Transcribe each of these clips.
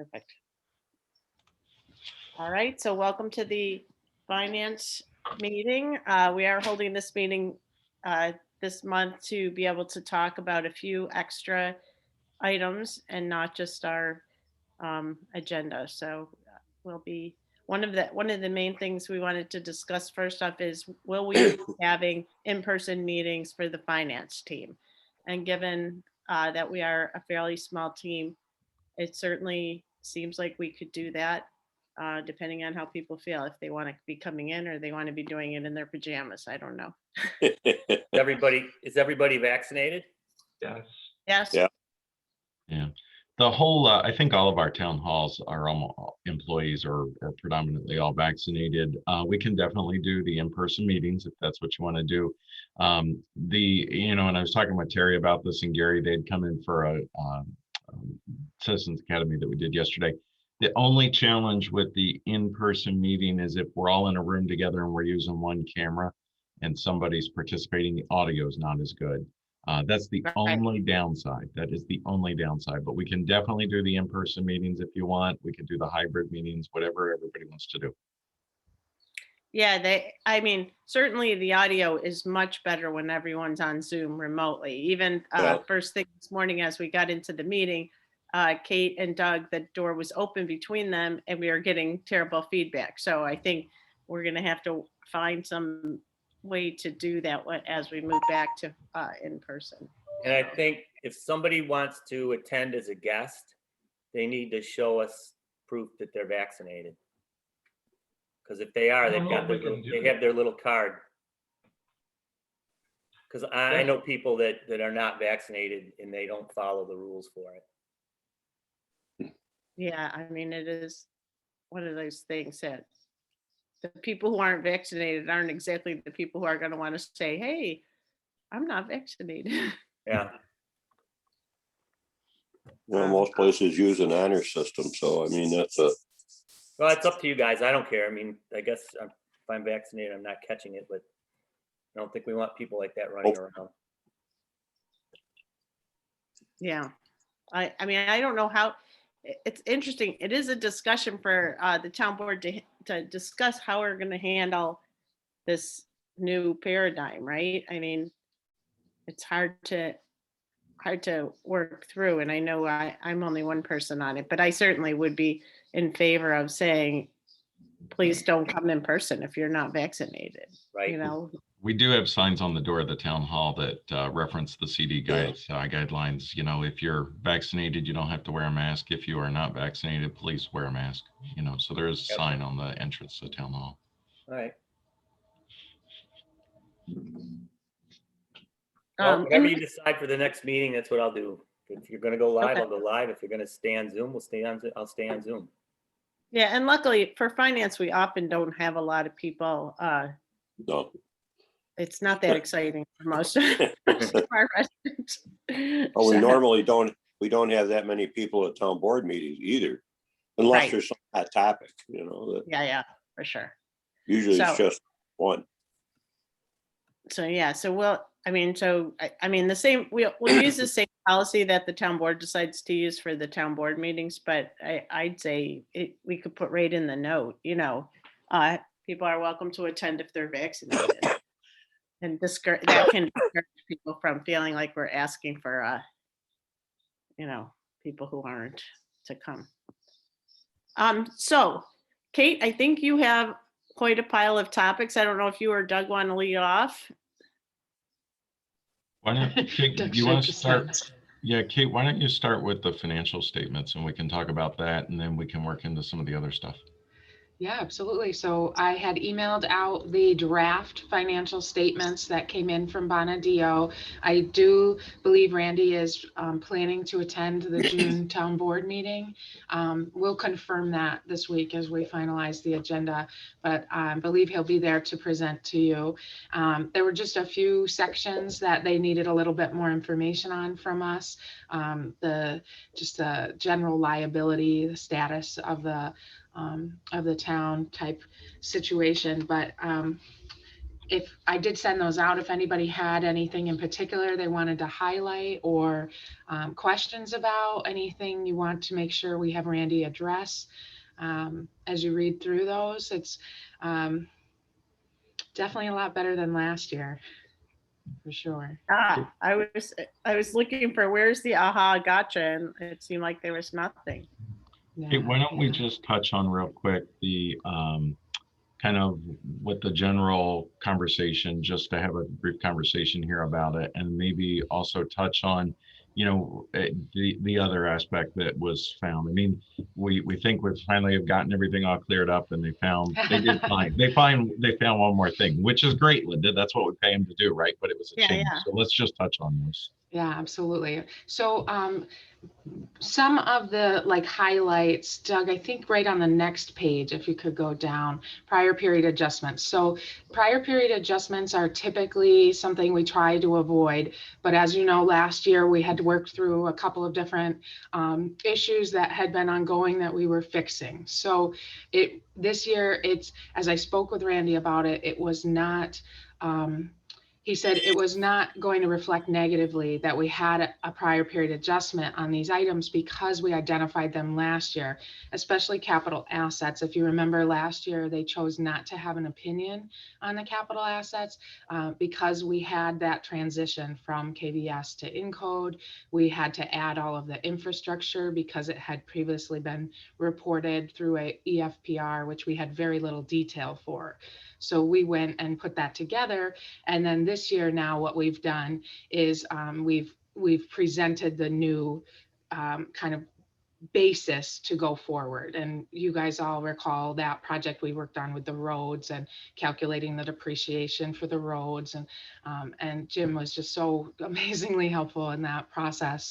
Perfect. All right, so welcome to the finance meeting. We are holding this meeting this month to be able to talk about a few extra items and not just our agenda. So will be one of the main things we wanted to discuss first off is, will we be having in-person meetings for the finance team? And given that we are a fairly small team, it certainly seems like we could do that, depending on how people feel, if they want to be coming in or they want to be doing it in their pajamas. I don't know. Is everybody vaccinated? Yes. Yes. Yeah. Yeah. The whole, I think all of our town halls are employees are predominantly all vaccinated. We can definitely do the in-person meetings if that's what you want to do. And I was talking with Terry about this and Gary, they'd come in for a Citizens Academy that we did yesterday. The only challenge with the in-person meeting is if we're all in a room together and we're using one camera and somebody's participating, the audio is not as good. That's the only downside. That is the only downside, but we can definitely do the in-person meetings if you want. We could do the hybrid meetings, whatever everybody wants to do. Yeah, certainly the audio is much better when everyone's on Zoom remotely. Even first thing this morning as we got into the meeting, Kate and Doug, the door was open between them and we were getting terrible feedback. So I think we're going to have to find some way to do that as we move back to in person. And I think if somebody wants to attend as a guest, they need to show us proof that they're vaccinated. Because if they are, they have their little card. Because I know people that are not vaccinated and they don't follow the rules for it. Yeah, it is one of those things that the people who aren't vaccinated aren't exactly the people who are going to want to say, hey, I'm not vaccinated. Yeah. Most places use an honor system, so that's Well, it's up to you guys. I don't care. I guess if I'm vaccinated, I'm not catching it, but I don't think we want people like that running around. Yeah. I don't know how. It's interesting. It is a discussion for the town board to discuss how we're going to handle this new paradigm, right? It's hard to work through, and I know I'm only one person on it, but I certainly would be in favor of saying, please don't come in person if you're not vaccinated. Right. We do have signs on the door of the town hall that reference the CD guidelines. If you're vaccinated, you don't have to wear a mask. If you are not vaccinated, please wear a mask. So there is a sign on the entrance to the town hall. All right. Well, whatever you decide for the next meeting, that's what I'll do. If you're going to go live, I'll go live. If you're going to stay on Zoom, I'll stay on Zoom. Yeah, and luckily for finance, we often don't have a lot of people. No. It's not that exciting for most of our residents. Well, we normally don't have that many people at town board meetings either, unless there's some hot topic, Yeah, for sure. Usually it's just one. So yeah, so the same, we'll use the same policy that the town board decides to use for the town board meetings, but I'd say we could put right in the note, people are welcome to attend if they're vaccinated. And that can discourage people from feeling like we're asking for, people who aren't to come. So Kate, I think you have quite a pile of topics. I don't know if you or Doug want to lead off. Why don't you want to start? Yeah, Kate, why don't you start with the financial statements and we can talk about that and then we can work into some of the other stuff. Yeah, absolutely. So I had emailed out the draft financial statements that came in from Bonadio. I do believe Randy is planning to attend the June town board meeting. We'll confirm that this week as we finalize the agenda, but I believe he'll be there to present to you. There were just a few sections that they needed a little bit more information on from us. The general liability, the status of the town type situation, but if I did send those out, if anybody had anything in particular they wanted to highlight or questions about, anything you want to make sure we have Randy address as you read through those, it's definitely a lot better than last year, for sure. I was looking for where's the aha gotcha, and it seemed like there was nothing. Hey, why don't we Yeah. just touch on real quick the kind of what the general conversation, just to have a brief conversation here about it, and maybe also touch on, you know, the other aspect that was found. I mean, we think we finally have gotten everything all cleared up, and they did find they found one more thing, which is great, Linda. That's what we pay them to do, right? But it was a Yeah, change. yeah. So let's just touch on those. Yeah, absolutely. So some of the like highlights, Doug, I think right on the next page, if you could go down, prior period adjustments. So prior period adjustments are typically something we try to avoid. But as you know, last year we had to work through a couple of different issues that had been ongoing that we were fixing. So this year, it's, as I spoke with Randy about it, it was not, he said it was not going to reflect negatively that we had a prior period adjustment on these items because we identified them last year, especially capital assets. If you remember last year, they chose not to have an opinion on the capital assets because we had that transition from KVS to Encode. We had to add all of the infrastructure because it had previously been reported through a EFPR, which we had very little detail for. So we went and put that together. And then this year now what we've done is we've presented the new kind of basis to go forward. And you guys all recall that project we worked on with the roads and calculating the depreciation for the roads. And Jim was just so amazingly helpful in that process.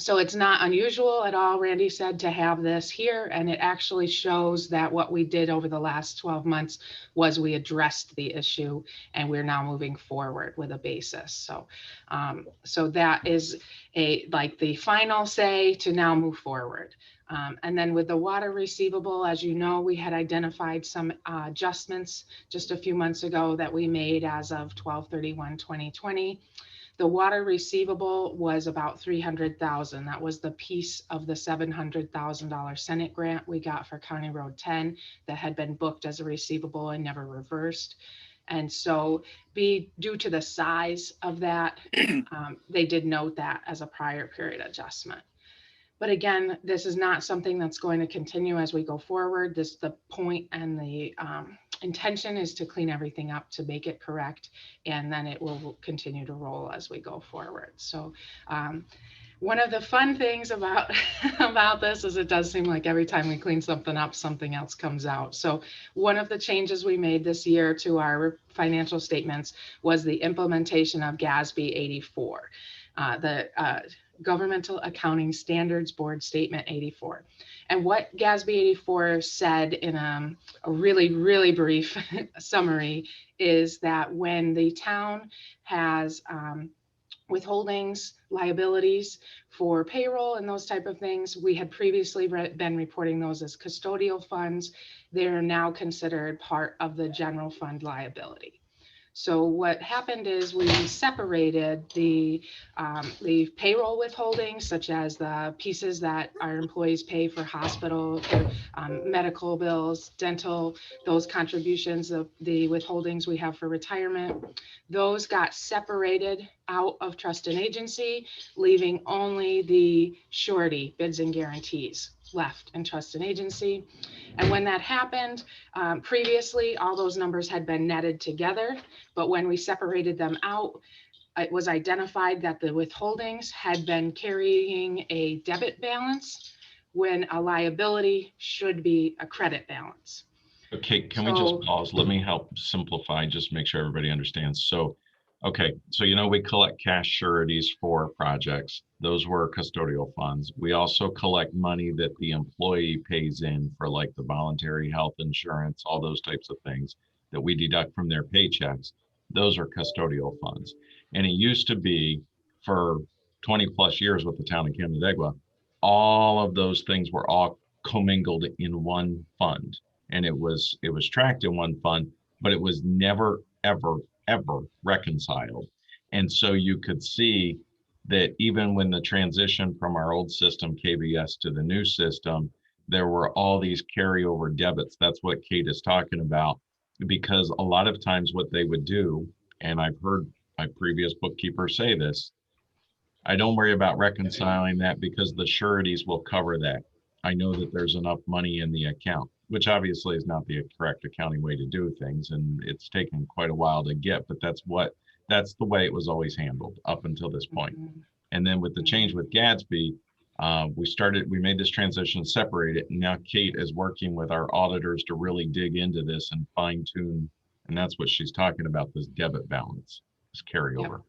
So it's not unusual at all, Randy said, to have this here, and it actually shows that what we did over the last 12 months was we addressed the issue, and we're now moving forward with a basis. So that is like the final say to now move forward. And then with the water receivable, as you know, we had identified some adjustments just a few months ago that we made as of 12/31/2020. The water receivable was about 300,000. That was the piece of the $700,000 Senate grant we got for County Road 10 that had been booked as a receivable and never reversed. And so due to the size of that, they did note that as a prior period adjustment. But again, this is not something that's going to continue as we go forward. The point and the intention is to clean everything up, to make it correct, and then it will continue to roll as we go forward. So one of the fun things about this is it does seem like every time we clean something up, something else comes out. So one of the changes we made this year to our financial statements was the implementation of GASB 84, the Governmental Accounting Standards Board Statement 84. And what GASB 84 said in a really, really brief summary is that when the town has withholdings, liabilities for payroll and those type of things, we had previously been reporting those as custodial funds. They're now considered part of the general fund liability. So what happened is we separated the payroll withholdings, such as the pieces that our employees pay for hospital, for, medical bills, dental, those contributions of the withholdings we have for retirement. Those got separated out of trust and agency, leaving only the surety bids and guarantees left in trust and agency. And when that happened, previously, all those numbers had been netted together, but when we separated them out, it was identified that the withholdings had been carrying a debit balance when a liability should be a credit balance. Okay, can we just pause? Let me help simplify, just make sure everybody understands. So, okay, so you know, we collect cash sureties for projects. Those were custodial funds. We also collect money that the employee pays in for like the voluntary health insurance, all those types of things that we deduct from their paychecks. Those are custodial funds. And it used to be for 20 plus years with the town of Canandaigua, all of those things were all commingled in one fund. And it was tracked in one fund, but it was never, ever, ever reconciled. And so you could see that even when the transition from our old system, KVS, to the new system, there were all these carryover debits. That's what Kate is talking about, because a lot of times what they would do, and I've heard my previous bookkeeper say this, I don't worry about reconciling that because the sureties will cover that. I know that there's enough money in the account, which obviously is not the correct accounting way to do things. And it's taken quite a while to get, but that's the way it was always handled up until this point. And then with the change with Gatsby, we made this transition, separate it. And now Kate is working with our auditors to really dig into this and fine tune. And that's what she's talking about, this debit balance, this carryover.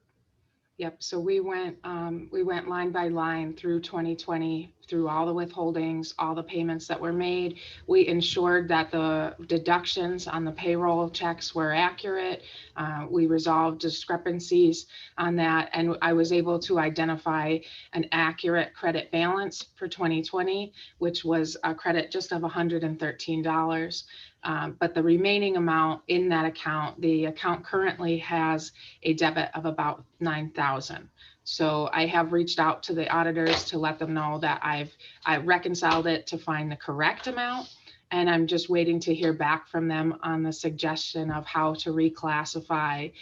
Yep. So we went line by line through 2020, through all the withholdings, all the payments that were made. We ensured that the deductions on the payroll checks were accurate. We resolved discrepancies on that. And I was able to identify an accurate credit balance for 2020, which was a credit just of $113. But the remaining amount in that account, the account currently has a debit of about $9,000. So I have reached out to the auditors to let them know that I reconciled it to find the correct amount. And I'm just waiting to hear back from them on the suggestion of how to reclassify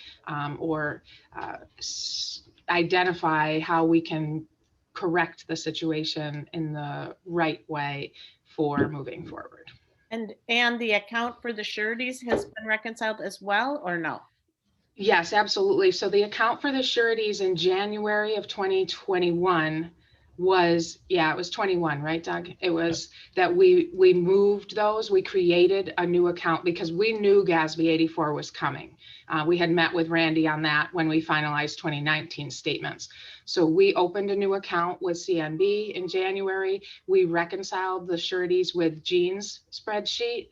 or identify how we can correct the situation in the right way for moving forward. And the account for the sureties has been reconciled as well, or no? Yes, absolutely. So the account for the sureties in January of 2021 was, it was 21, right, Doug? It was that we moved those, we created a new account because we knew GASB 84 was coming. We had met with Randy on that when we finalized 2019 statements. So we opened a new account with CNB in January. We reconciled the sureties with Jean's spreadsheet,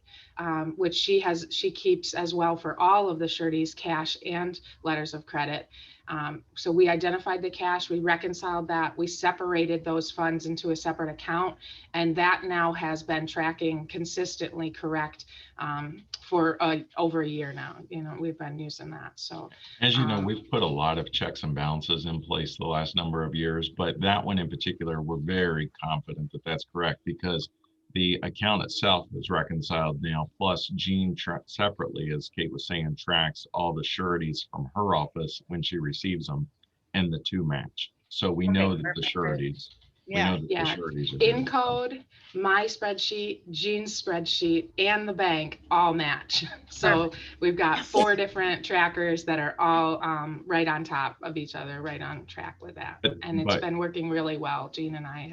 which she keeps as well for all of the sureties, cash and letters of credit. So we identified the cash, we reconciled that, we separated those funds into a separate account, and that now has been tracking consistently correct for over a year now. We've been using that. So as you know, we've put a lot of checks and balances in place the last number of years, but that one in particular, we're very confident that that's correct because the account itself is reconciled now, plus Jean separately, as Kate was saying, tracks all the sureties from her office when she receives them, and the two match. So we know that the sureties, in code, my spreadsheet, Jean's spreadsheet, and the bank all match. So we've got 4 different trackers that are all right on top of each other, right on track with that. And it's been working really well. Jean and I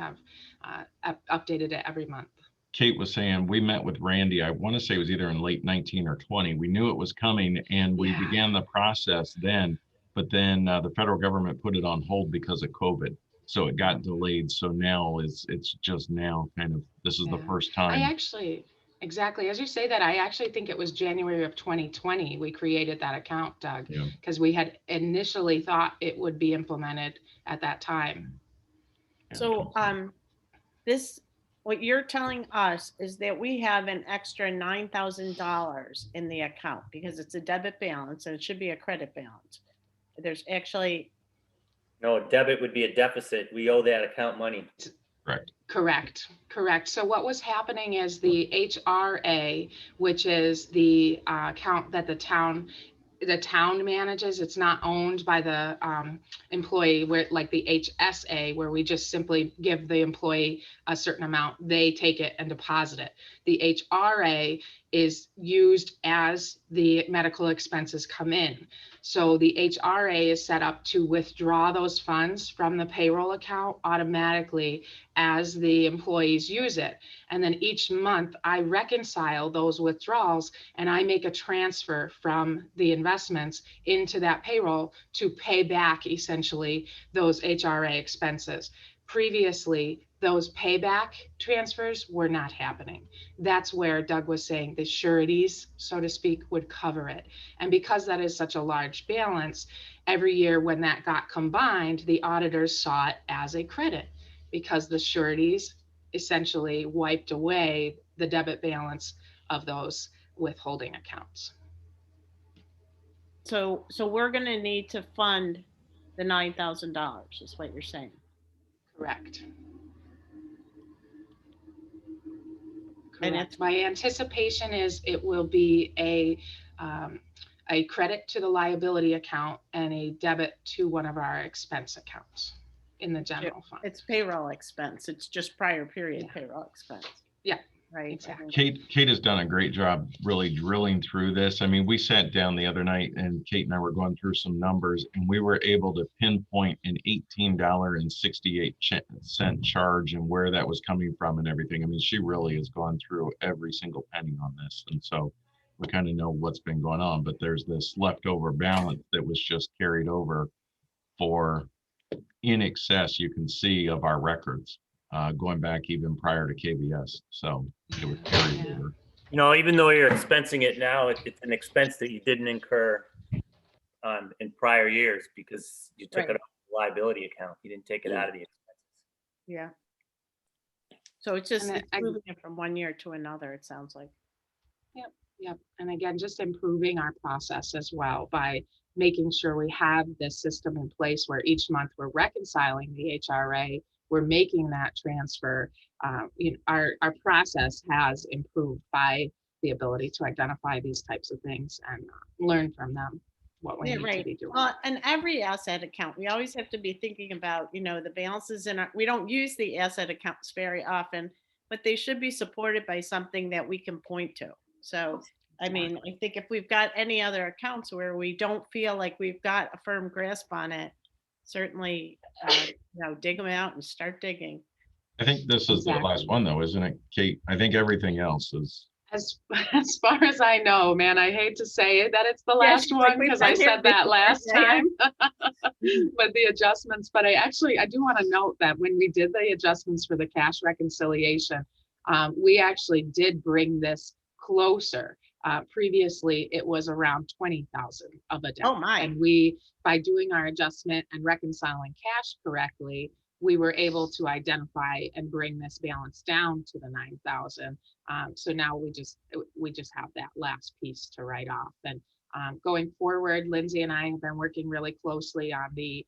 have updated it every month. Kate was saying, we met with Randy, I want to say it was either in late 19 or 20. We knew it was coming and we began the process then, but then the federal government put it on hold because of COVID. So it got delayed. So now it's just now kind of, this is the first time. Exactly. As you say that, I actually think it was January of 2020 we created that account, Doug, because we had initially thought it would be implemented at that time. So what you're telling us is that we have an extra $9,000 in the account because it's a debit balance and it should be a credit balance. There's actually. No, debit would be a deficit. We owe that account money. Correct. So what was happening is the HRA, which is the account that the town manages, it's not owned by the employee, where like the HSA, where we just simply give the employee a certain amount, they take it and deposit it. The HRA is used as the medical expenses come in. So the HRA is set up to withdraw those funds from the payroll account automatically as the employees use it. And then each month I reconcile those withdrawals and I make a transfer from the investments into that payroll to pay back essentially those HRA expenses. Previously, those payback transfers were not happening. That's where Doug was saying the sureties, so to speak, would cover it. And because that is such a large balance, every year when that got combined, the auditors saw it as a credit because the sureties essentially wiped away the debit balance of those withholding accounts. So we're gonna need to fund the $9,000 is what you're saying. Correct. And Correct. My anticipation is it will be a credit to the liability account and a debit to one of our expense accounts in the general fund. It's payroll expense. It's just prior period Yeah. payroll expense. Yeah, Right. exactly. Kate has done a great job really drilling through this. I mean, we sat down the other night and Kate and I were going through some numbers and we were able to pinpoint an $18.68 charge and where that was coming from and everything. I mean, she really has gone through every single penny on this. And so we kind of know what's been going on, but there's this leftover balance that was just carried over for in excess, you can see, of our records. Going back even prior to KBS. So it was carried Yeah. over. You know, even though you're expensing it now, it's an expense that you didn't incur in prior years because you took Right. it off the liability account. You didn't take it out of the expenses. Yeah. So it's just And it's I- moving it from one year to another, it sounds like. Yep. And again, just improving our process as well by making sure we have this system in place where each month we're reconciling the HRA, we're making that transfer. Our process has improved by the ability to identify these types of things and learn from them what we Yeah, need to right. be doing. Well, and every asset account, we always have to be thinking about, the balances in our, we don't use the asset accounts very often, but they should be supported by something that we can point to. So, I mean, I think if we've got any other accounts where we don't feel like we've got a firm grasp on it, certainly, dig them out and start digging. I think this is the last Exactly. one though, isn't it, Kate? I think everything else is. As far as I know, man, I hate to say it that it's the Yeah, last she's like, one "We've because I been here said that before." last Yeah, yeah. time with the adjustments. But I do want to note that when we did the adjustments for the cash reconciliation, we actually did bring this closer. Previously, it was around 20,000 of a debt. Oh, my. And we, by doing our adjustment and reconciling cash correctly, we were able to identify and bring this balance down to the 9,000. So now we just have that last piece to write off. And going forward, Lindsay and I have been working really closely on the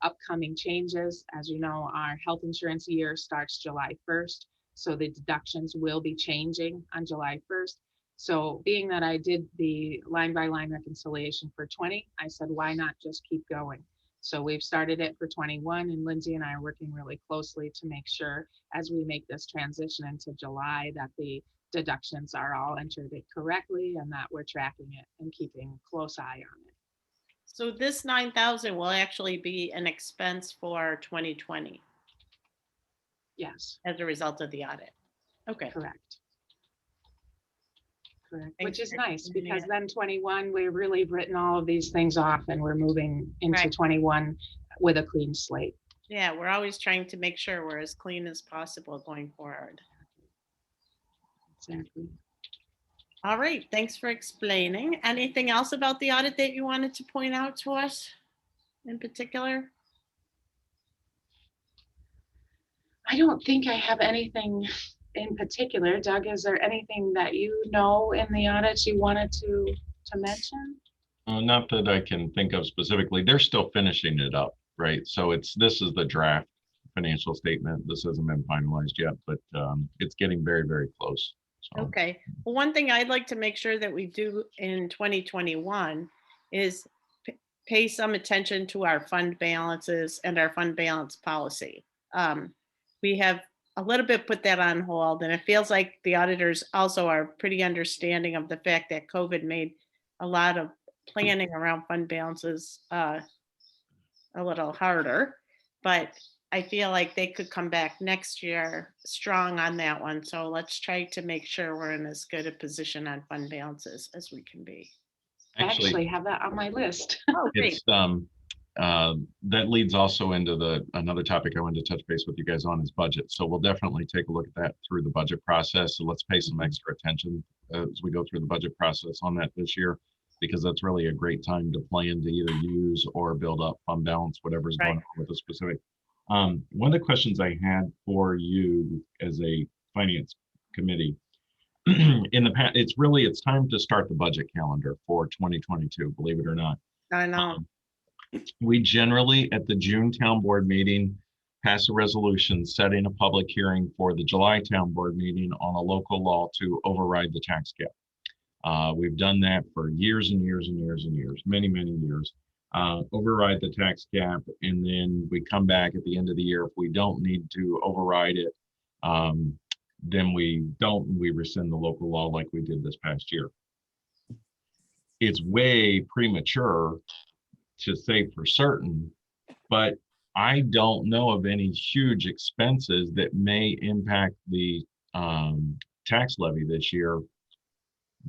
upcoming changes. As you know, our health insurance year starts July 1st. So the deductions will be changing on July 1st. So being that I did the line by line reconciliation for 20, I said, why not just keep going? So we've started it for 21 and Lindsay and I are working really closely to make sure as we make this transition into July that the deductions are all entered correctly and that we're tracking it and keeping a close eye on it. So this 9,000 will actually be an expense for 2020 Yes, as a result of the audit. Okay. correct. Correct, Thanks which is for nice explaining because it. then 21, we've really written all of these things off and we're moving into Right. 21 with a clean slate. Yeah, we're always trying to make sure we're as clean as possible going forward. Exactly. All right, thanks for explaining. Anything else about the audit that you wanted to point out to us in particular? I don't think I have anything in particular. Doug, is there anything that you know in the audit you wanted to mention? Not that I can think of specifically. They're still finishing it up, right? So this is the draft financial statement. This hasn't been finalized yet, but it's getting very, very close. So. Okay, well, one thing I'd like to make sure that we do in 2021 is pay some attention to our fund balances and our fund balance policy. We have a little bit put that on hold, and it feels like the auditors also are pretty understanding of the fact that COVID made a lot of planning around fund balances a little harder, but I feel like they could come back next year strong on that one. So let's try to make sure we're in as good a position on fund balances as we can be. I actually have that on my list. Oh, great. It's that leads also into another topic I wanted to touch base with you guys on is budget. So we'll definitely take a look at that through the budget process. So let's pay some extra attention as we go through the budget process on that this year, because that's really a great time to plan to either use or build up fund balance, whatever's going on with the specific. One of the questions I had for you as a finance committee, in the past, it's time to start the budget calendar for 2022, believe it or not. I know. We generally, at the June town board meeting, pass a resolution setting a public hearing for the July town board meeting on a local law to override the tax cap. We've done that for years and years and years and years, many, many years. Override the tax cap, and then we come back at the end of the year. If we don't need to override it, then we rescind the local law like we did this past year. It's way premature to say for certain, but I don't know of any huge expenses that may impact the tax levy this year.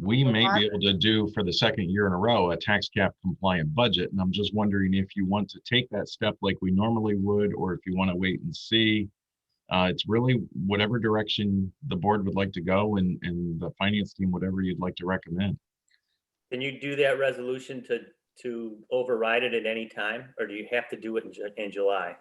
We may be able to do for the second year in a row a tax cap compliant budget. And I'm just wondering if you want to take that step like we normally would, or if you want to wait and see. It's really whatever direction the board would like to go, and the finance team, whatever you'd like to recommend. Can you do that resolution to override it at any time, or do you have to do it in July?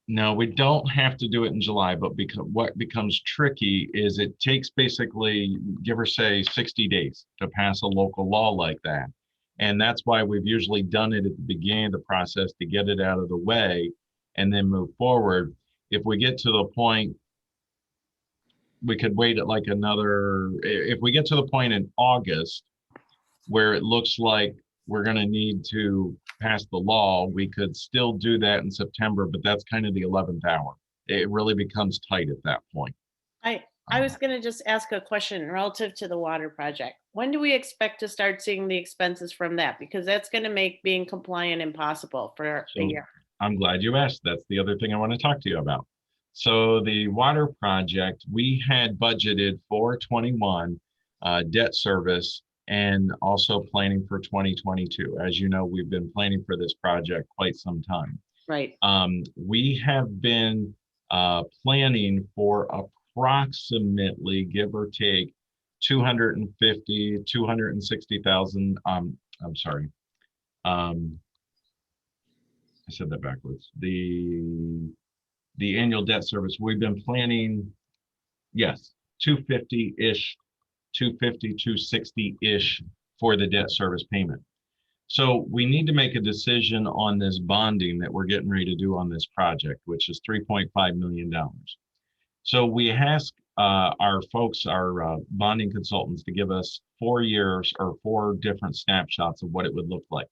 No, we don't have to do it in July, but because what becomes tricky is it takes basically, give or say, 60 days to pass a local law like that. And that's why we've usually done it at the beginning of the process to get it out of the way and then move forward. If we get to the point, we could wait at like if we get to the point in August where it looks like we're going to need to pass the law, we could still do that in September, but that's kind of the 11th hour. It really becomes tight at that point. I was going to just ask a question relative to the water project. When do we expect to start seeing the expenses from that? Because that's going to make being compliant impossible for a year. I'm glad you asked. That's the other thing I want to talk to you about. So the water project, we had budgeted for 21 debt service and also planning for 2022. As you know, we've been planning for this project quite some time. Right. We have been planning for approximately, give or take, 260,000. I'm sorry. I said that backwards. The annual debt service, we've been planning, yes, 250-ish, 250, 260-ish for the debt service payment. So we need to make a decision on this bonding that we're getting ready to do on this project, which is $3.5 million. So we asked our folks, our bonding consultants, to give us 4 years or 4 different snapshots of what it would look like.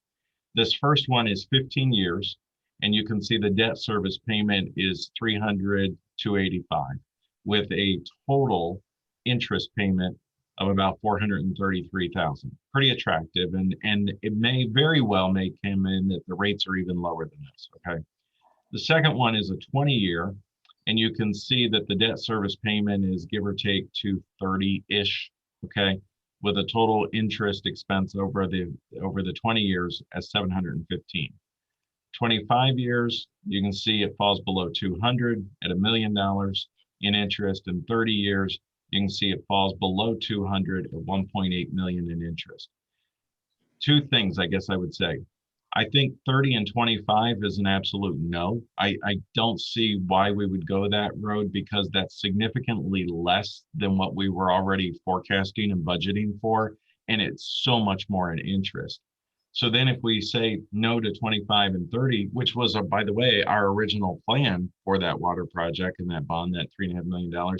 This first one is 15 years, and you can see the debt service payment is $300,285 with a total interest payment of about $433,000. Pretty attractive, and it may very well may come in that the rates are even lower than this. Okay. The second one is a 20-year, and you can see that the debt service payment is give or take $230-ish. Okay, with a total interest expense over the 20 years as $715. 25 years, you can see it falls below 200 at $1 million in interest, and 30 years, you can see it falls below 200 at 1.8 million in interest. 2 things, I guess I would say. I think 30 and 25 is an absolute no. I don't see why we would go that road, because that's significantly less than what we were already forecasting and budgeting for, and it's so much more in interest. So then if we say no to 25 and 30, which was, by the way, our original plan for that water project and that bond, that $3.5 million,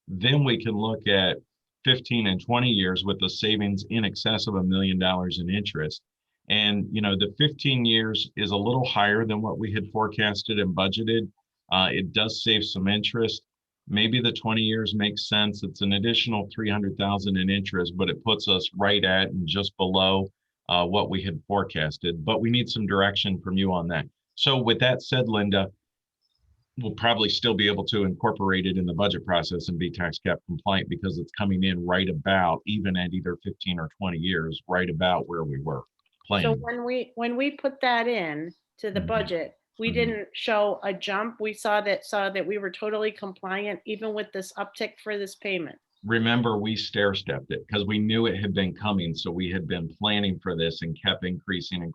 then we can look at 15 and 20 years with the savings in excess of $1 million in interest. And, you know, the 15 years is a little higher than what we had forecasted and budgeted. It does save some interest. Maybe the 20 years makes sense. It's an additional 300,000 in interest, but it puts us right at and just below what we had forecasted. But we need some direction from you on that. So with that said, Linda, we'll probably still be able to incorporate it in the budget process and be tax cap compliant, because it's coming in right about, even at either 15 or 20 years, right about where we were planning. So when we put that in to the budget, we didn't show a jump. We saw that we were totally compliant even with this uptick for this payment. Remember, we stair-stepped it because we knew it had been coming. So we had been planning for this and kept increasing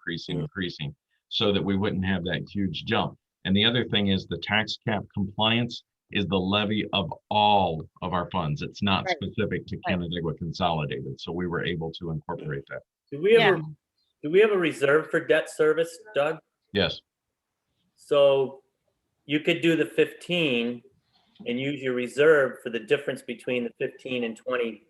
so that we wouldn't have that huge jump. And the other thing is the tax cap compliance is the levy of all of our funds. It's not Right. specific to Right. Canandaigua Consolidated. So we were able to incorporate that. Do we Yeah. ever, do we have a reserve for debt service, Doug? Yes. So you could do the 15 and use your reserve for the difference between the 15 and 20.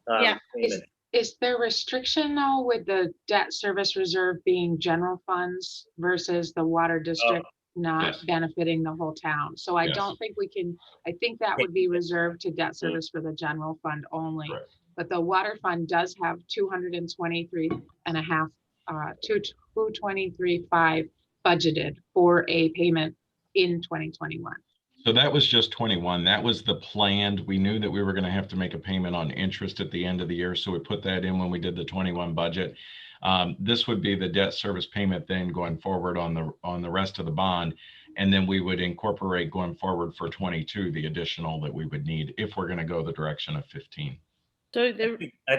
Yeah. Payment. Is there restriction though with the debt service reserve being general funds versus the water district not Yes. benefiting the whole town? So I Yes. don't think we can, I think that would be reserved to debt service for the general fund only. Correct. But the water fund does have 223.5, 223.5 budgeted for a payment in 2021. So that was just 21. That was the planned. We knew that we were going to have to make a payment on interest at the end of the year. So we put that in when we did the 21 budget. This would be the debt service payment then going forward on the rest of the bond. And then we would incorporate going forward for 22, the additional that we would need if we're going to go the direction of 15. So I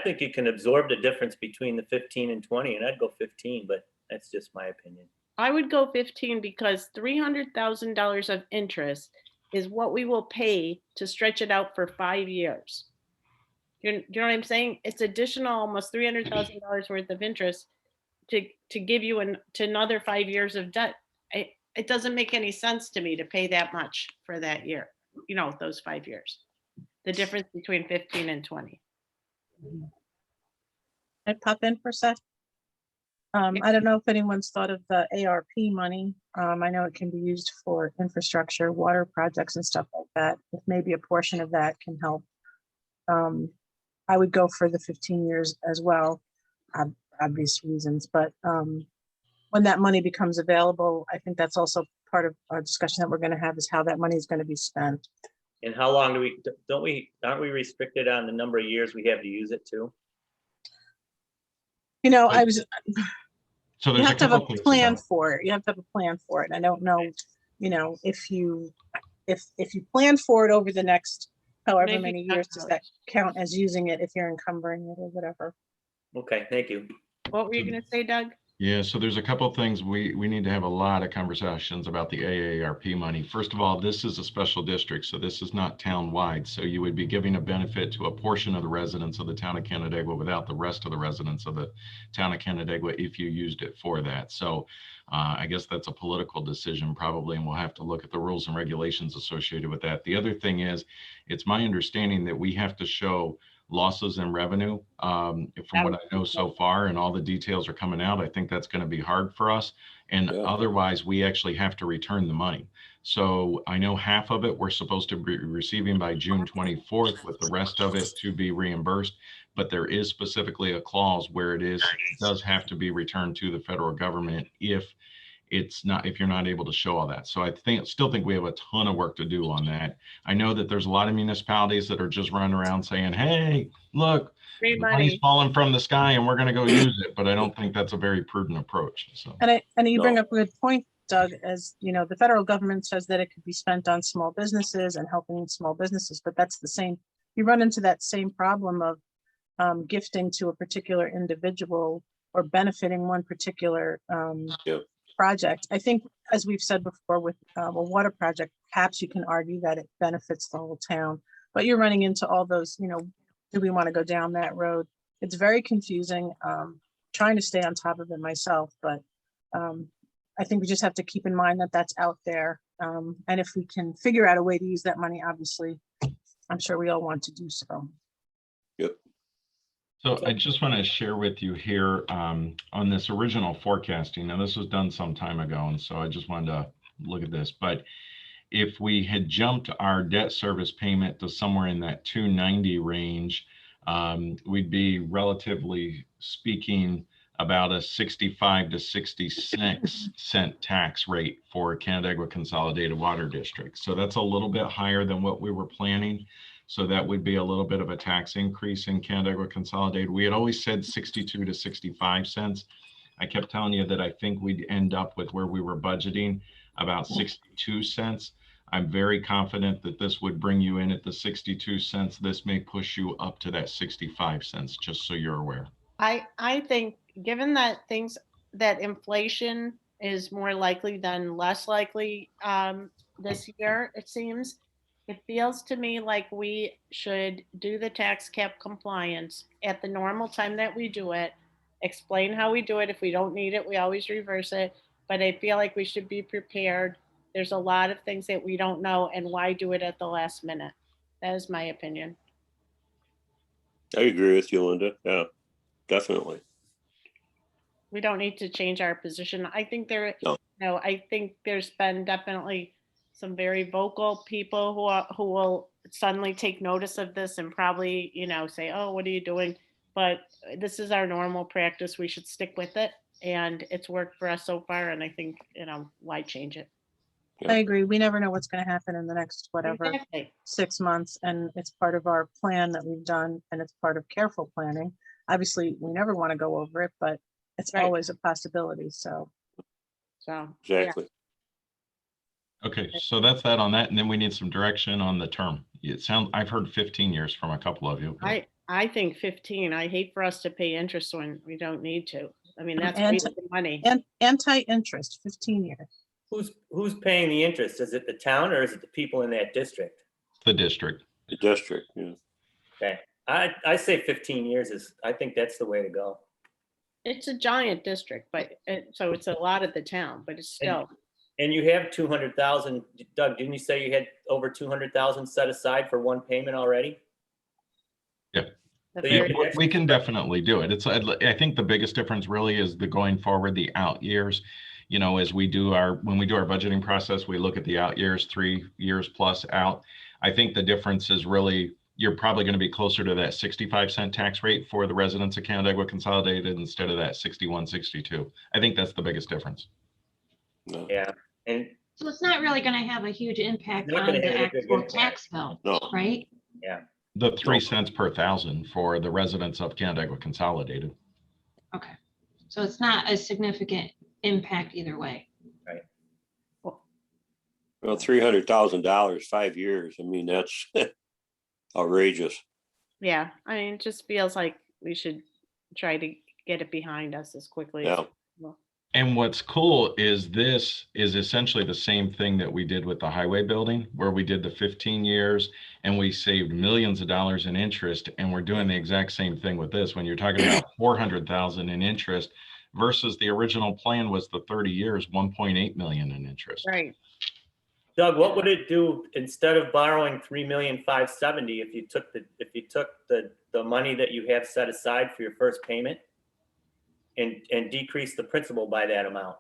think you can absorb the difference between the 15 and 20, and I'd go 15, but that's just my opinion. I would go 15 because $300,000 of interest is what we will pay to stretch it out for 5 years. You know what I'm saying? It's additional almost $300,000 worth of interest to give you to another 5 years of debt. It doesn't make any sense to me to pay that much for that year, those 5 years. The difference between 15 and 20. I'd pop in for a sec. I don't know if anyone's thought of the ARP money. I know it can be used for infrastructure, water projects and stuff like that. If maybe a portion of that can help. I would go for the 15 years as well, obvious reasons, but when that money becomes available, I think that's also part of our discussion that we're going to have is how that money is going to be spent. And how long aren't we restricted on the number of years we have to use it to? So You there's have to have a couple things plan about- for it. You have to have a plan for it. I don't know, if you plan for it over the next however Maybe many not years, does that count as using it if you're encumbering it or whatever? Okay, thank you. What were you going to say, Doug? Yeah, so there's a couple of things we need to have a lot of conversations about the AARP money. First of all, this is a special district, so this is not town-wide. So you would be giving a benefit to a portion of the residents of the town of Canandaigua without the rest of the residents of the town of Canandaigua if you used it for that. So I guess that's a political decision probably, and we'll have to look at the rules and regulations associated with that. The other thing is, it's my understanding that we have to show losses in revenue. From what I know so far, and all the details are coming out, I think that's going to be hard for us. And Yeah. otherwise, we actually have to return the money. So I know half of it we're supposed to be receiving by June 24th, with the rest of it to be reimbursed. But there is specifically a clause where it does have to be returned to the federal government if you're not able to show all that. So I still think we have a ton of work to do on that. I know that there's a lot of municipalities that are just running around saying, hey, look, Free the money's money. falling from the sky and we're going to go use it. But I don't think that's a very prudent approach. So And you bring No. up a good point, Doug, as the federal government says that it could be spent on small businesses and helping small businesses, but that's the same. You run into that same problem of gifting to a particular individual or benefiting one particular Yep. project. I think, as we've said before, with a water project, perhaps you can argue that it benefits the whole town, but you're running into all those, do we want to go down that road? It's very confusing, trying to stay on top of it myself, but I think we just have to keep in mind that that's out there. And if we can figure out a way to use that money, obviously, I'm sure we all want to do so. So I just want to share with you here on this original forecasting. Now, this was done some time ago, and so I just wanted to look at this. But if we had jumped our debt service payment to somewhere in that 290 range, we'd be, relatively speaking, about a 65 to 66 cent tax rate for Canandaigua Consolidated Water District. So that's a little bit higher than what we were planning. So that would be a little bit of a tax increase in Canandaigua Consolidated. We had always said 62 to 65 cents. I kept telling you that I think we'd end up with where we were budgeting about 62 cents. I'm very confident that this would bring you in at the 62 cents. This may push you up to that 65 cents, just so you're aware. I think, given that inflation is more likely than less likely this year, it seems. It feels to me like we should do the tax cap compliance at the normal time that we do it. Explain how we do it. If we don't need it, we always reverse it. But I feel like we should be prepared. There's a lot of things that we don't know, and why do it at the last minute? That is my opinion. I agree with you, Linda. Yeah, definitely. We don't need to change our position. I think No. I think there's been definitely some very vocal people who will suddenly take notice of this and probably, say, oh, what are you doing? But this is our normal practice. We should stick with it. And it's worked for us so far. And I think, why change it? I agree. We never know what's going to happen in the next, whatever, Exactly. 6 months. And it's part of our plan that we've done, and it's part of careful planning. Obviously, we never want to go over it, but it's Right. always a possibility. So So, Exactly. Okay, so that's that on that, and then we need some direction on the term. I've heard 15 years from a couple of you. but- I think 15. I hate for us to pay interest when we don't need to. I mean, that's And- wasting money. and anti-interest, 15 years. Who's paying the interest? Is it the town or is it the people in that district? The district. The district, yeah. Okay, I say 15 years I think that's the way to go. It's a giant district, but so it's a lot of the town, but it's still. And you have 200,000, Doug, didn't you say you had over 200,000 set aside for one payment already? the So you very- could We can definitely do it. I think the biggest difference really is the going forward, the out years. As when we do our budgeting process, we look at the out years, 3 years plus out. I think the difference is really, you're probably going to be closer to that 65-cent tax rate for the residents of Canandaigua Consolidated instead of that 61, 62. I think that's the biggest difference. No. Yeah, and So it's not really gonna have a huge impact Not on gonna the have a big actual impact. tax bill, No. right? The 3 cents per thousand for the residents of Canandaigua Consolidated. Okay. So it's not a significant impact either way. Well, $300,000, 5 years. I mean, that's outrageous. Yeah, I mean, it just feels like we should try to get it behind us as quickly as Yeah. possible. And what's cool is this is essentially the same thing that we did with the highway building, where we did the 15 years and we saved millions of dollars in interest. And we're doing the exact same thing with this. When you're talking about 400,000 in interest versus the original plan was the 30 years, 1.8 million in interest. Right. Doug, what would it do instead of borrowing 3,570,000 if you took the money that you have set aside for your first payment and decrease the principal by that amount?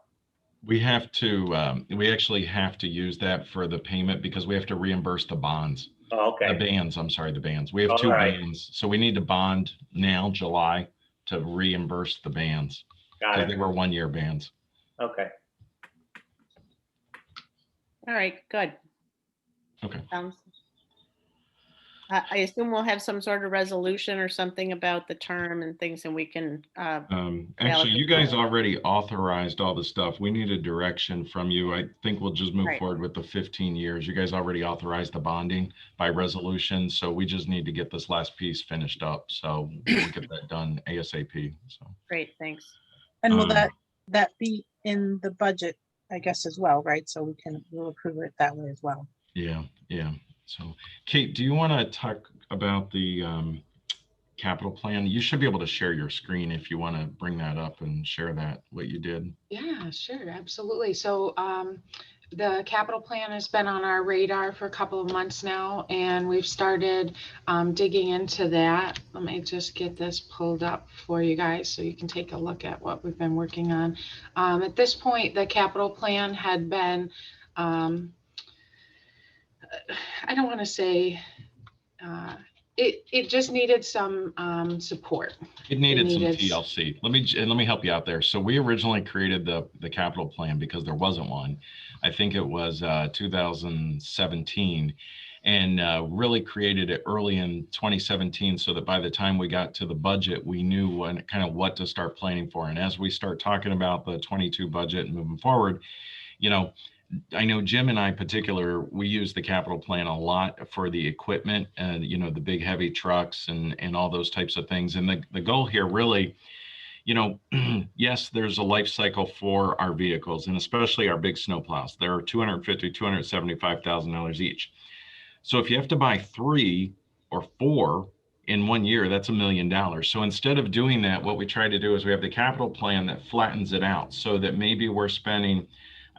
We actually have to use that for the payment because we have to reimburse the bonds. Oh, okay. The bands, I'm sorry, the bands. We have All 2 right. bands. So we need to bond now, July, to reimburse the bands. Got Because they it. were 1-year bands. Okay. All right, good. Okay. I assume we'll have some sort of resolution or something about the term and things, and we can, Actually, you guys already authorized all the stuff. We need a direction from you. I think we'll just move Right. forward with the 15 years. You guys already authorized the bonding by resolution. So we just need to get this last piece finished up. So we'll get that done ASAP. So. great, thanks. And will Um, that be in the budget, I guess, as well, right? So we'll approve it that way as well. Yeah. So Kate, do you want to talk about the capital plan? You should be able to share your screen if you want to bring that up and share what you did. Yeah, sure, absolutely. So the capital plan has been on our radar for a couple of months now, and we've started digging into that. Let me just get this pulled up for you guys so you can take a look at what we've been working on. At this point, the capital plan had been, I don't want to say, it just needed some support. It needed some needed- TLC. Let me help you out there. So we originally created the capital plan because there wasn't one. I think it was 2017, and really created it early in 2017 so that by the time we got to the budget, we knew what to start planning for. And as we start talking about the 22 budget and moving forward, I know Jim and I in particular, we use the capital plan a lot for the equipment and, the big heavy trucks and all those types of things. And the goal here really, you know, yes, there's a life cycle for our vehicles and especially our big snowplows. They're $250,000, $275,000 each. So if you have to buy 3 or 4 in 1 year, that's $1 million. So instead of doing that, what we try to do is we have the capital plan that flattens it out so that maybe we're spending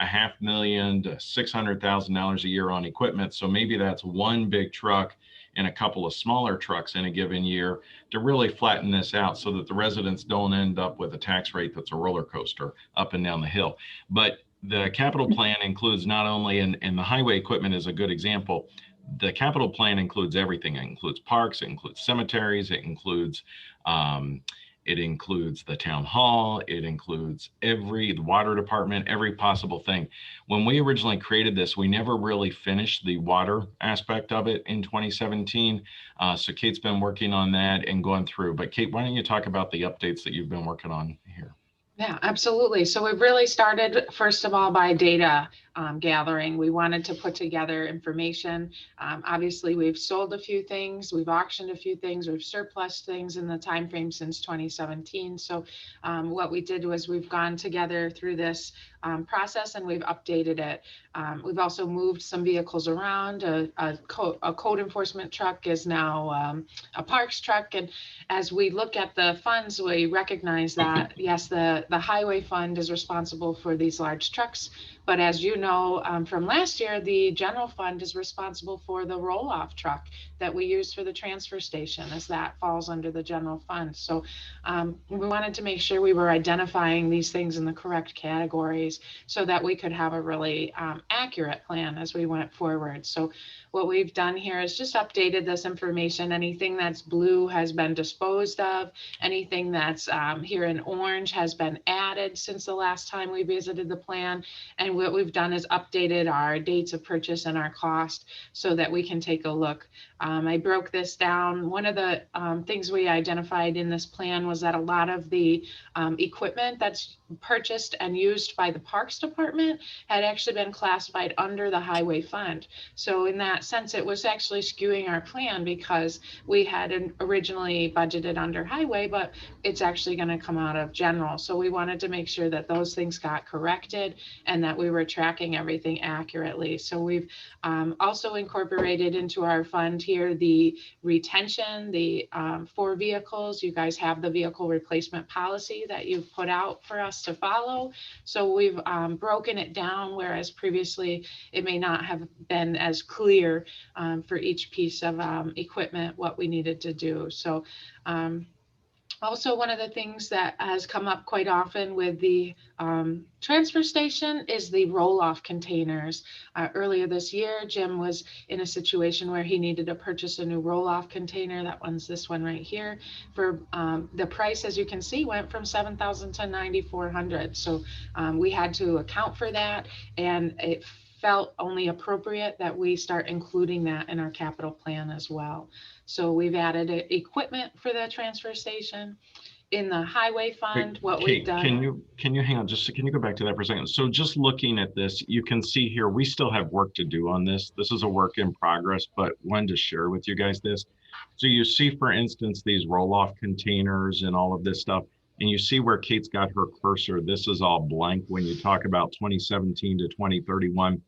$500,000 to $600,000 a year on equipment. So maybe that's one big truck and a couple of smaller trucks in a given year to really flatten this out so that the residents don't end up with a tax rate that's a roller coaster up and down the hill. But the capital plan includes not only, and the highway equipment is a good example, the capital plan includes everything. It includes parks, it includes cemeteries, it includes the town hall, it includes the water department, every possible thing. When we originally created this, we never really finished the water aspect of it in 2017. So Kate's been working on that and going through. But Kate, why don't you talk about the updates that you've been working on here? Yeah, absolutely. So we've really started, first of all, by data gathering. We wanted to put together information. Obviously, we've sold a few things, we've auctioned a few things, we've surplus things in the time frame since 2017. So what we did was we've gone together through this process and we've updated it. We've also moved some vehicles around. A code enforcement truck is now a parks truck. And as we look at the funds, we recognize that, yes, the highway fund is responsible for these large trucks. But as you know, from last year, the general fund is responsible for the roll-off truck that we use for the transfer station, as that falls under the general fund. So we wanted to make sure we were identifying these things in the correct categories so that we could have a really accurate plan as we went forward. So what we've done here is just updated this information. Anything that's blue has been disposed of. Anything that's here in orange has been added since the last time we visited the plan. And what we've done is updated our dates of purchase and our cost so that we can take a look. I broke this down. One of the things we identified in this plan was that a lot of the equipment that's purchased and used by the Parks Department had actually been classified under the highway fund. So in that sense, it was actually skewing our plan because we had originally budgeted under highway, but it's actually going to come out of general. So we wanted to make sure that those things got corrected and that we were tracking everything accurately. So we've also incorporated into our fund here the retention, the 4 vehicles. You guys have the vehicle replacement policy that you've put out for us to follow. So we've broken it down, whereas previously it may not have been as clear for each piece of equipment what we needed to do. So also, one of the things that has come up quite often with the transfer station is the roll-off containers. Earlier this year, Jim was in a situation where he needed to purchase a new roll-off container. That one's this one right here. For the price, as you can see, went from $7,000 to $9,400. So we had to account for that, and it felt only appropriate that we start including that in our capital plan as well. So we've added equipment for the transfer station. In the highway fund, what we've done. Can you hang on can you go back to that for a second? So just looking at this, you can see here, we still have work to do on this. This is a work in progress, but wanted to share with you guys this. So you see, for instance, these roll-off containers and all of this stuff, and you see where Kate's got her cursor. This is all blank when you talk about 2017 to 2031.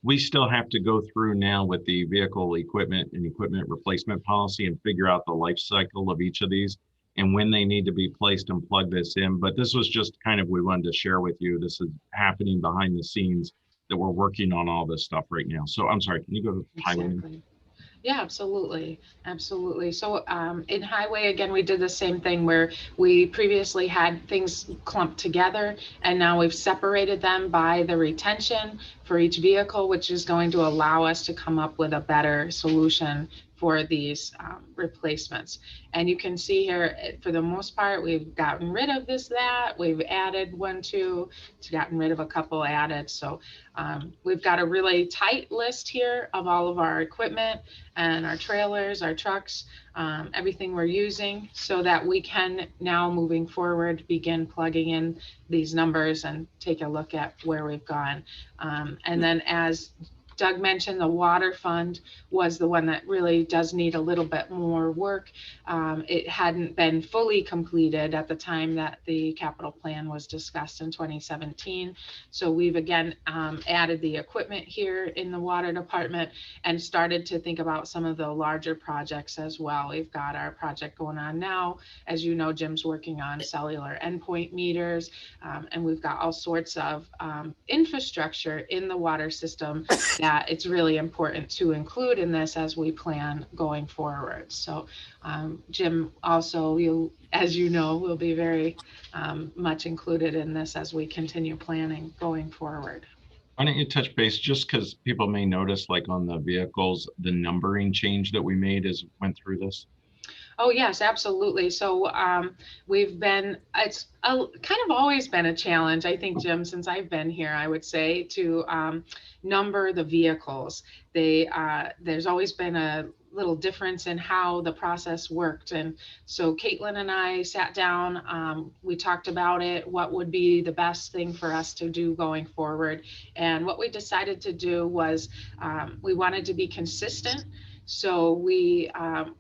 We still have to go through now with the vehicle equipment and equipment replacement policy and figure out the life cycle of each of these and when they need to be placed and plug this in. But this was just kind of, we wanted to share with you, this is happening behind the scenes that we're working on all this stuff right now. So I'm sorry, can you go to highway? Exactly. Yeah, absolutely. Absolutely. So in highway, again, we did the same thing where we previously had things clumped together and now we've separated them by the retention for each vehicle, which is going to allow us to come up with a better solution for these replacements. And you can see here, for the most part, we've gotten rid of that. We've added 1, 2, it's gotten rid of a couple added. So we've got a really tight list here of all of our equipment and our trailers, our trucks, everything we're using, so that we can now, moving forward, begin plugging in these numbers and take a look at where we've gone. And then as Doug mentioned the water fund was the one that really does need a little bit more work. It hadn't been fully completed at the time that the capital plan was discussed in 2017. So we've again added the equipment here in the water department and started to think about some of the larger projects as well. We've got our project going on now. As you know, Jim's working on cellular endpoint meters, and we've got all sorts of infrastructure in the water system that it's really important to include in this as we plan going forward. So Jim also, as you know, will be very much included in this as we continue planning going forward. Why don't you touch base, just because people may notice, like on the vehicles, the numbering change that we made as we went through this? Oh, yes, absolutely. So it's kind of always been a challenge, I think, Jim, since I've been here, I would say, to number the vehicles. There's always been a little difference in how the process worked. And so Caitlin and I sat down, we talked about it, what would be the best thing for us to do going forward. And what we decided to do was we wanted to be consistent. So we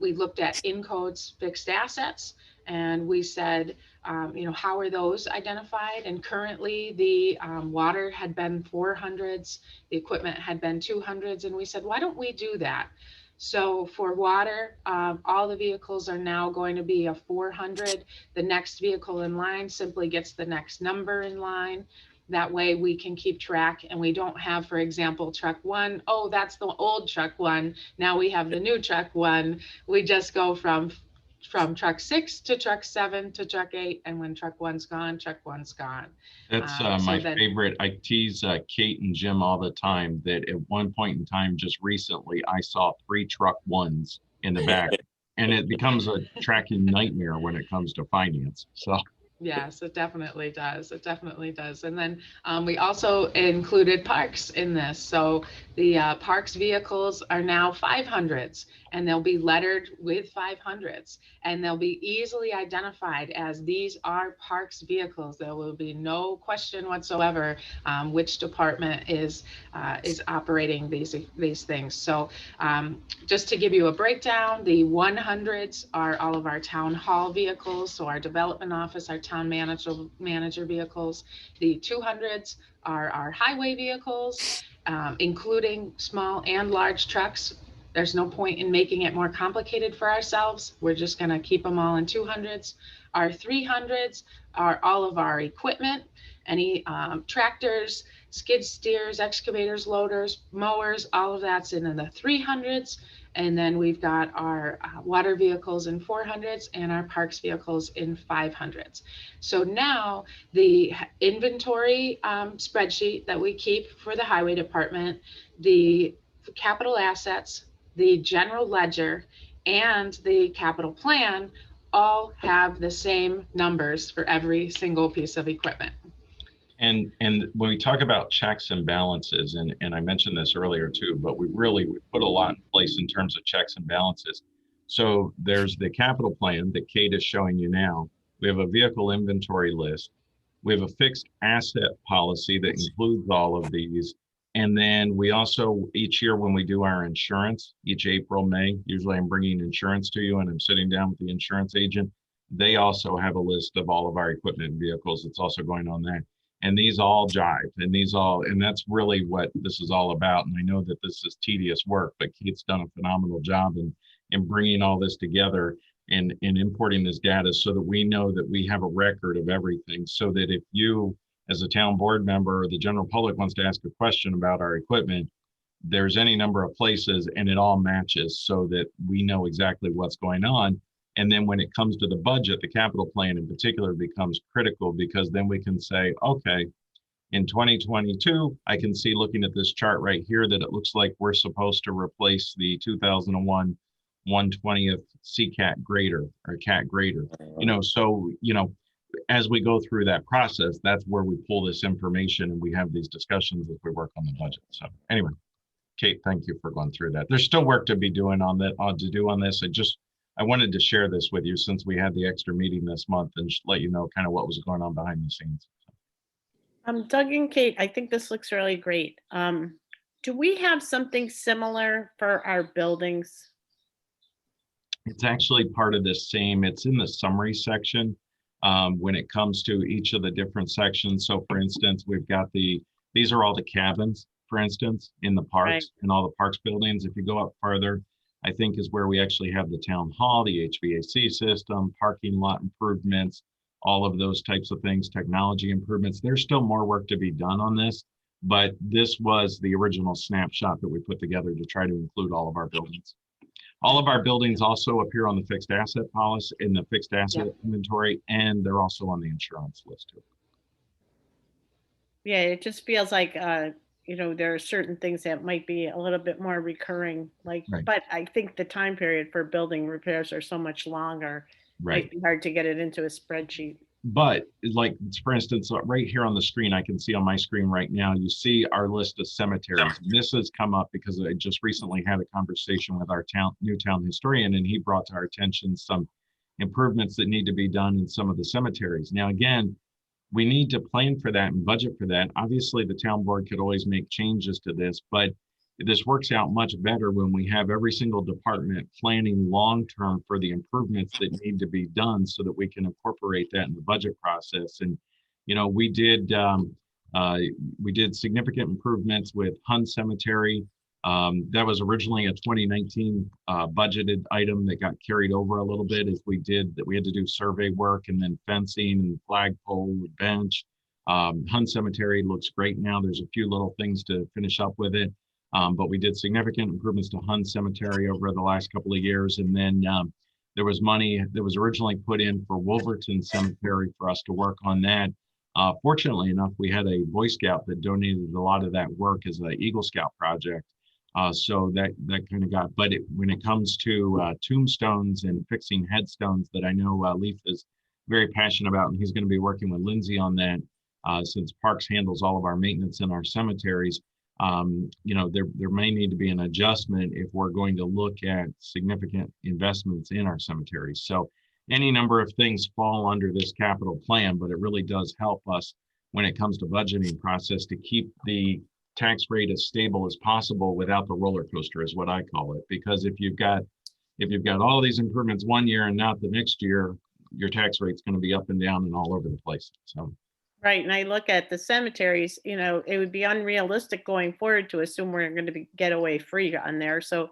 looked at Encode's fixed assets, and we said, how are those identified? And currently the water had been 400s, the equipment had been 200s, and we said, why don't we do that? So for water, all the vehicles are now going to be a 400. The next vehicle in line simply gets the next number in line. That way we can keep track, and we don't have, for example, truck one, oh, that's the old truck one. Now we have the new truck one. We just go from truck 6 to truck 7 to truck 8. And when truck one's gone, truck one's gone. That's my favorite. I tease Kate and Jim all the time that at one point in time, just recently, I saw 3 truck ones in the back, and it becomes a tracking nightmare when it comes to finance. So. Yes, it definitely does. It definitely does. And then we also included parks in this. So the parks vehicles are now 500s, and they'll be lettered with 500s, and they'll be easily identified as these are parks vehicles. There will be no question whatsoever which department is operating these things. So just to give you a breakdown, the 100s are all of our town hall vehicles. So our development office, our town manager vehicles. The 200s are our highway vehicles, including small and large trucks. There's no point in making it more complicated for ourselves. We're just going to keep them all in 200s. Our 300s are all of our equipment, any tractors, skid steers, excavators, loaders, mowers, all of that's in the 300s. And then we've got our water vehicles in 400s and our parks vehicles in 500s. So now the inventory spreadsheet that we keep for the highway department, the capital assets, the general ledger, and the capital plan all have the same numbers for every single piece of equipment. And when we talk about checks and balances, and I mentioned this earlier too, but we put a lot in place in terms of checks and balances. So there's the capital plan that Kate is showing you now. We have a vehicle inventory list. We have a fixed asset policy that includes all of these. And then we also, each year when we do our insurance, each April, May, usually I'm bringing insurance to you and I'm sitting down with the insurance agent. They also have a list of all of our equipment and vehicles. It's also going on there. And these all jive, and that's really what this is all about. And I know that this is tedious work, but Kate's done a phenomenal job in bringing all this together and importing this data so that we know that we have a record of everything, so that if you, as a town board member or the general public, wants to ask a question about our equipment, there's any number of places and it all matches so that we know exactly what's going on. And then when it comes to the budget, the capital plan in particular becomes critical, because then we can say, okay, in 2022, I can see, looking at this chart right here, that it looks like we're supposed to replace the 2001 1/20th CCAT grader or CAT grader. So, as we go through that process, that's where we pull this information and we have these discussions as we work on the budget. So anyway, Kate, thank you for going through that. There's still work to be doing on that, on this. I wanted to share this with you since we had the extra meeting this month, and just let you know kind of what was going on behind the scenes. Doug and Kate, I think this looks really great. Do we have something similar for our buildings? It's actually part of the same, it's in the summary section. When it comes to each of the different sections. So for instance, we've got these are all the cabins, for instance, in the parks and all the parks buildings. If you go up further, I think is where we actually have the town hall, the HVAC system, parking lot improvements, all of those types of things, technology improvements. There's still more work to be done on this, but this was the original snapshot that we put together to try to include all of our buildings. All of our buildings also appear on the fixed asset policy in the fixed asset inventory, and they're also on the insurance list too. Yeah, it just feels like, you know, there are certain things that might be a little bit more recurring, like, Right. but I think the time period for building repairs are so much longer. Right. Might be hard to get it into a spreadsheet. But like, for instance, right here on the screen, I can see on my screen right now, you see our list of cemeteries. And this has come up because I just recently had a conversation with our new town historian, and he brought to our attention some improvements that need to be done in some of the cemeteries. Now, again, we need to plan for that and budget for that. Obviously, the town board could always make changes to this, but this works out much better when we have every single department planning long-term for the improvements that need to be done so that we can incorporate that in the budget process. And, you know, we did significant improvements with Hun Cemetery. That was originally a 2019 budgeted item that got carried over a little bit as we had to do survey work and then fencing and flagpole, bench. Hun Cemetery looks great now. There's a few little things to finish up with it. But we did significant improvements to Hun Cemetery over the last couple of years. And then there was money that was originally put in for Wolverton Cemetery for us to work on that. Fortunately enough, we had a Boy Scout that donated a lot of that work as an Eagle Scout project. So that kind of got, but when it comes to tombstones and fixing headstones that I know Leaf is very passionate about, and he's going to be working with Lindsay on that since Parks handles all of our maintenance in our cemeteries. You know, there may need to be an adjustment if we're going to look at significant investments in our cemeteries. So any number of things fall under this capital plan, but it really does help us when it comes to budgeting process to keep the tax rate as stable as possible without the roller coaster is what I call it. Because if you've got all these improvements one year and not the next year, your tax rate's going to be up and down and all over the place. So. Right, and I look at the cemeteries, you know, it would be unrealistic going forward to assume we're going to be getaway free on there. So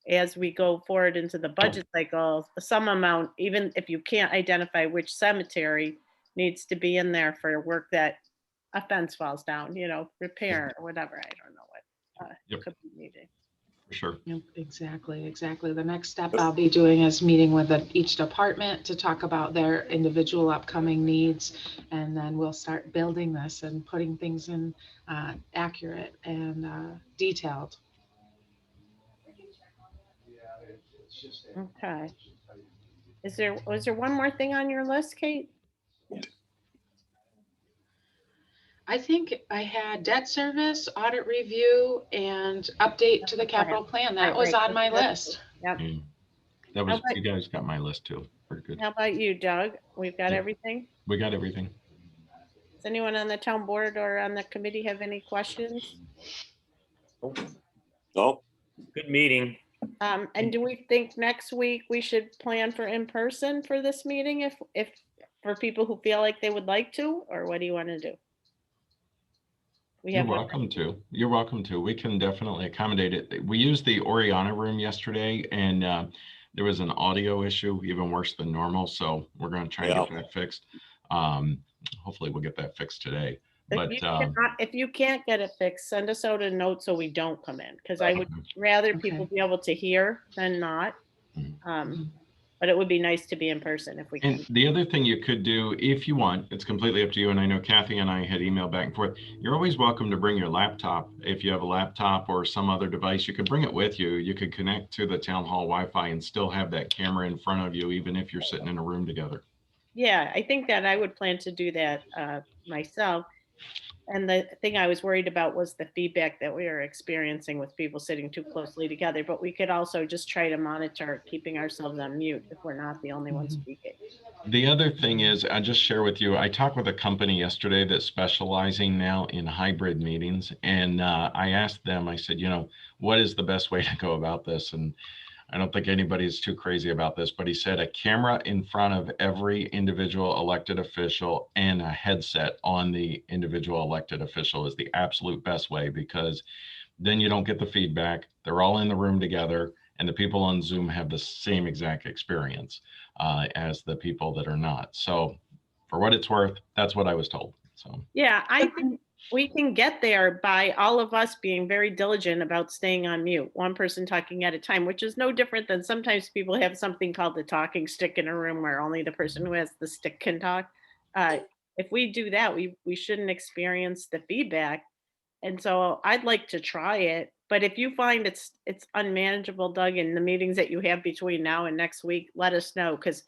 as we go forward into the budget cycle, some amount, even if you can't identify which cemetery, needs to be in there for work that a fence falls down, you know, repair or whatever. I don't know what could be needed. For sure. Yep, exactly. The next step I'll be doing is meeting with each department to talk about their individual upcoming needs. And then we'll start building this and putting things in accurate and detailed. Okay. Was there one more thing on your list, Kate? I think I had debt service, audit review, and update to the capital plan. That was on my list. Yep. That was, you guys got my list too. Very good. How about you, Doug? We've got everything? We got everything. Does anyone on the town board or on the committee have any questions? No, Good meeting. And do we think next week we should plan for in person for this meeting if for people who feel like they would like to, or what do you want to do? You're welcome to. You're welcome to. We can definitely accommodate it. We used the Oriana room yesterday, and there was an audio issue, even worse than normal. So we're going to try and get that fixed. Hopefully, we'll get that fixed today. But if you can't get it fixed, send us out a note so we don't come in, because I would rather people be able to hear than not. But it would be nice to be in person if we can. And the other thing you could do, if you want, it's completely up to you. And I know Kathy and I had emailed back and forth. You're always welcome to bring your laptop. If you have a laptop or some other device, you could bring it with you. You could connect to the town hall Wi-Fi and still have that camera in front of you, even if you're sitting in a room together. Yeah, I think that I would plan to do that myself. And the thing I was worried about was the feedback that we were experiencing with people sitting too closely together, but we could also just try to monitor keeping ourselves on mute if we're not the only ones speaking. The other thing is, I just share with you, I talked with a company yesterday that's specializing now in hybrid meetings. And I asked them, I said, what is the best way to go about this? And I don't think anybody's too crazy about this, but he said a camera in front of every individual elected official and a headset on the individual elected official is the absolute best way, because then you don't get the feedback. They're all in the room together, and the people on Zoom have the same exact experience as the people that are not. So for what it's worth, that's what I was told. So Yeah, I think we can get there by all of us being very diligent about staying on mute, one person talking at a time, which is no different than sometimes people have something called the talking stick in a room where only the person who has the stick can talk. If we do that, we shouldn't experience the feedback. And so I'd like to try it. But if you find it's unmanageable, Doug, in the meetings that you have between now and next week, let us know, because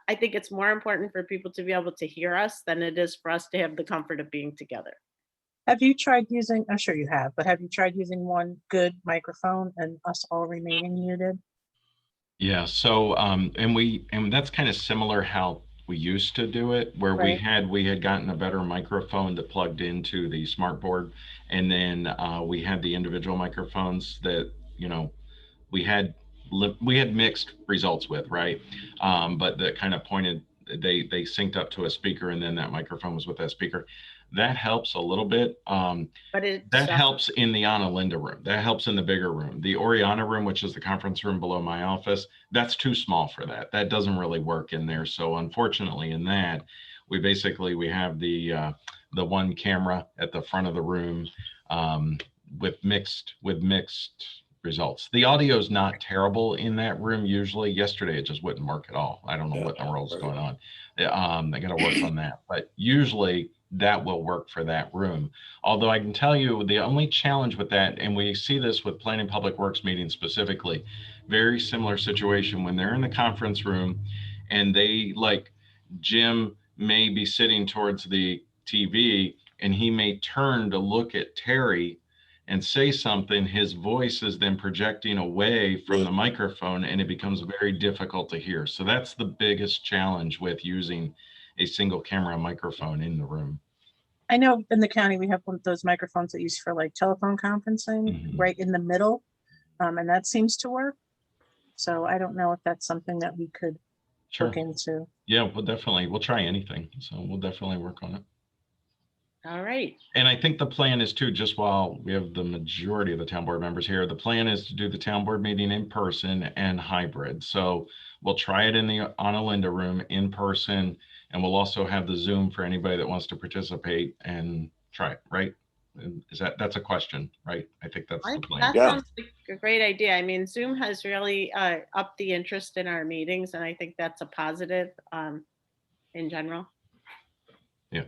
I think it's more important for people to be able to hear us than it is for us to have the comfort of being together. Have you tried using, I'm sure you have, but have you tried using one good microphone and us all remaining muted? yeah, so and that's kind of similar how we used to do it, where Right. we had gotten a better microphone that plugged into the smart board, and then we had the individual microphones that we had mixed results with, right? But that kind of pointed, they synced up to a speaker, and then that microphone was with that speaker. That helps a little bit. But it's That helps in the Anna Linda room. That helps in the bigger room. The Oriana room, which is the conference room below my office, that's too small for that. That doesn't really work in there. So unfortunately in that, we have the one camera at the front of the room with mixed results. The audio is not terrible in that room usually. Yesterday it just wouldn't work at all. I don't know what in the world's going on. I got to work on that, but usually that will work for that room. Although I can tell you the only challenge with that, and we see this with planning public works meetings specifically, very similar situation when they're in the conference room and they, like, Jim may be sitting towards the TV and he may turn to look at Terry and say something, his voice is then projecting away from the microphone and it becomes very difficult to hear. So that's the biggest challenge with using a single camera microphone in the room. I know in the county, we have one of those microphones that use for like telephone conferencing right in the middle. And that seems to work. So I don't know if that's something that we could look into. Yeah, we'll try anything. So we'll definitely work on it. all right. And I think the plan is to, just while we have the majority of the town board members here, the plan is to do the town board meeting in person and hybrid. So we'll try it in the Anna Linda room in person, and we'll also have the Zoom for anybody that wants to participate and try it, right? That's a question, right? I think that's the plan. That sounds like a great idea. I mean, Zoom has really upped the interest in our meetings, and I think that's a positive in general. Yeah.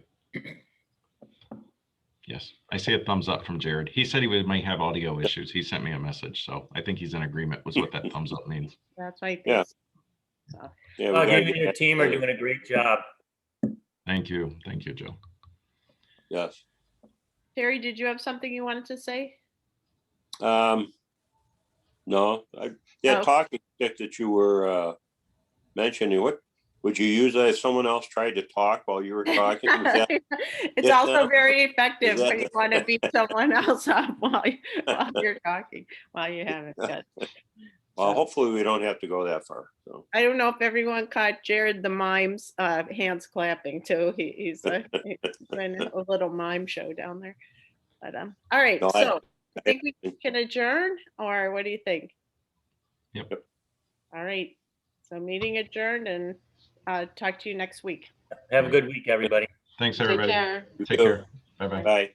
Yes, I see a thumbs up from Jared. He said he might have audio issues. He sent me a message, so I think he's in agreement with what that thumbs up means. That's what I think. Yeah. So. Yeah, Doug, you and your team are doing a great job. Thank you, Joe. Yes. Terry, did you have something you wanted to say? No, talking stick that you were mentioning, what would you use that if someone else tried to talk while you were talking? It's also very effective when you want to beat someone else up while you're talking, while you have it. Good. Well, hopefully we don't have to go that far. So. I don't know if everyone caught Jared the mime's hands clapping too. He's doing a little mime show down there. But all right, I think we can adjourn, or what do you think? Yep. All right, so meeting adjourned, and talk to you next week. Have a good week, everybody. Thanks, everybody. Take care. Take care. Bye-bye. Bye.